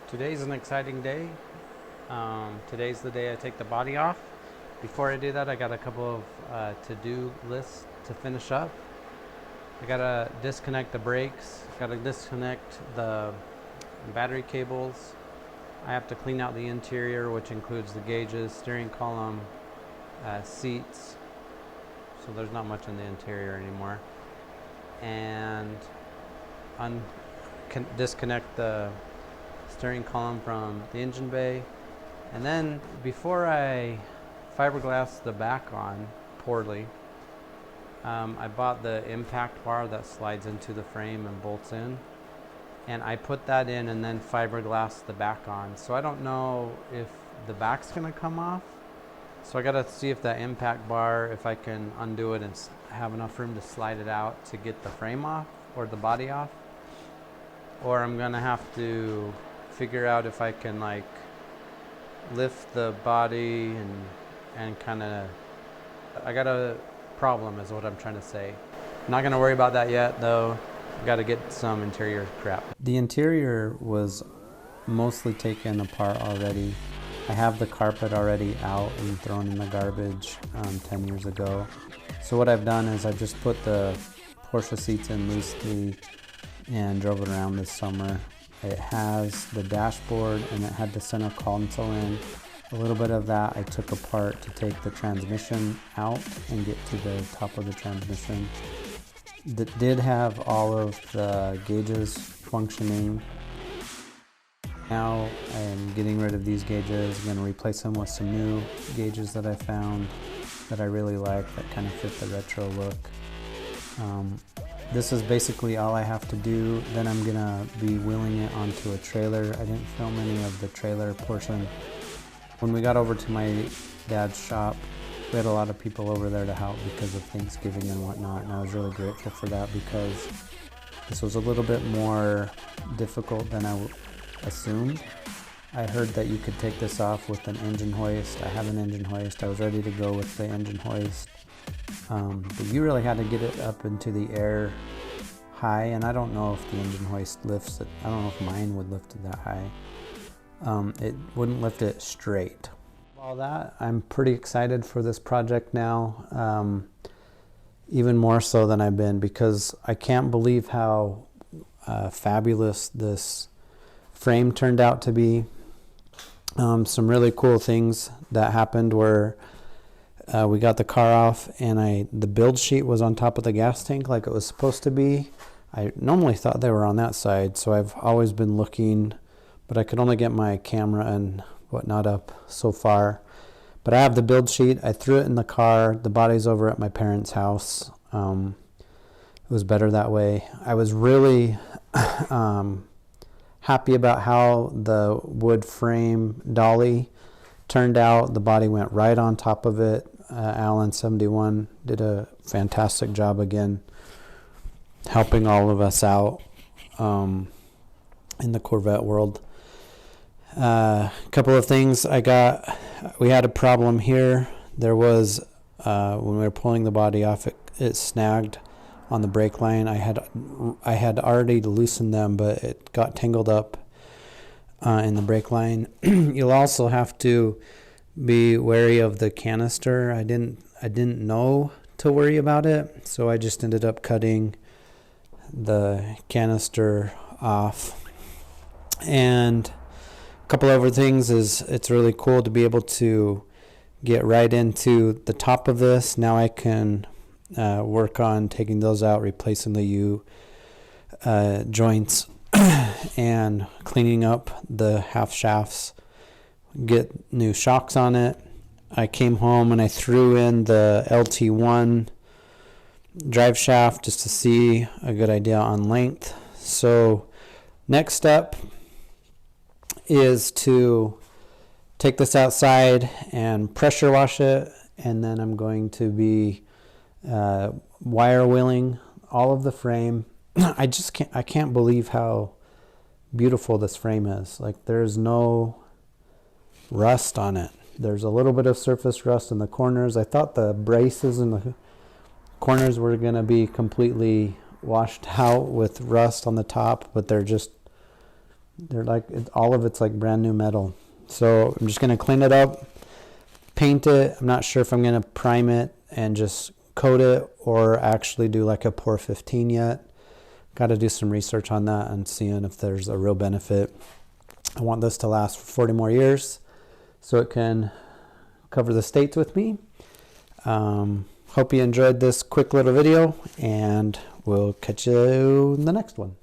Today's an exciting day. Today's the day I take the body off. Before I do that, I got a couple of to-do lists to finish up. I gotta disconnect the brakes, gotta disconnect the battery cables. I have to clean out the interior, which includes the gauges, steering column, seats. So there's not much in the interior anymore. And disconnect the steering column from the engine bay. And then before I fiberglass the back on poorly, I bought the impact bar that slides into the frame and bolts in, and I put that in and then fiberglass the back on. So I don't know if the back's gonna come off, so I gotta see if that impact bar, if I can undo it and have enough room to slide it out to get the frame off or the body off, or I'm gonna have to figure out if I can like lift the body and kind of, I got a problem is what I'm trying to say. I'm not gonna worry about that yet though. I gotta get some interior crap. The interior was mostly taken apart already. I have the carpet already out and thrown in the garbage 10 years ago. So what I've done is I just put the Porsche seats in loosely and drove it around this summer. It has the dashboard and it had the center console in. A little bit of that I took apart to take the transmission out and get to the top of the transmission. That did have all of the gauges functioning. Now I'm getting rid of these gauges. I'm going to replace them with some new gauges that I found that I really like, that kind of fit the retro look. This is basically all I have to do. Then I'm gonna be wheeling it onto a trailer. I didn't film any of the trailer portion. When we got over to my dad's shop, we had a lot of people over there to help because of Thanksgiving and whatnot, and I was really grateful for that because this was a little bit more difficult than I assumed. I heard that you could take this off with an engine hoist. I have an engine hoist. I was ready to go with the engine hoist. But you really had to get it up into the air high, and I don't know if the engine hoist lifts it. I don't know if mine would lift it that high. It wouldn't lift it straight. All that, I'm pretty excited for this project now, even more so than I've been, because I can't believe how fabulous this frame turned out to be. Some really cool things that happened were we got the car off and the build sheet was on top of the gas tank like it was supposed to be. I normally thought they were on that side, so I've always been looking, but I could only get my camera and whatnot up so far. But I have the build sheet. I threw it in the car. The body's over at my parents' house. It was better that way. I was really happy about how the wood frame dolly turned out. The body went right on top of it. Alan 71 did a fantastic job again, helping all of us out in the Corvette world. A couple of things we had a problem here. There was, when we were pulling the body off, it snagged on the brake line. I had already loosened them, but it got tangled up in the brake line. You'll also have to be wary of the canister. I didn't know to worry about it, so I just ended up cutting the canister off. And a couple other things is it's really cool to be able to get right into the top of this. Now I can work on taking those out, replacing the U joints and cleaning up the half shafts, get new shocks on it. I came home and I threw in the LT1 drive shaft just to see a good idea on length. So next step is to take this outside and pressure wash it, and then I'm going to be wire wheeling all of the frame. I can't believe how beautiful this frame is. Like, there's no rust on it. There's a little bit of surface rust in the corners. I thought the braces in the corners were going to be completely washed out with rust on the top, but they're like, all of it's like brand new metal. So I'm just going to clean it up, paint it. I'm not sure if I'm going to prime it and just coat it or actually do like a pour 15 yet. Got to do some research on that and seeing if there's a real benefit. I want this to last for 40 more years so it can cover the States with me. Hope you enjoyed this quick little video, and we'll catch you in the next one.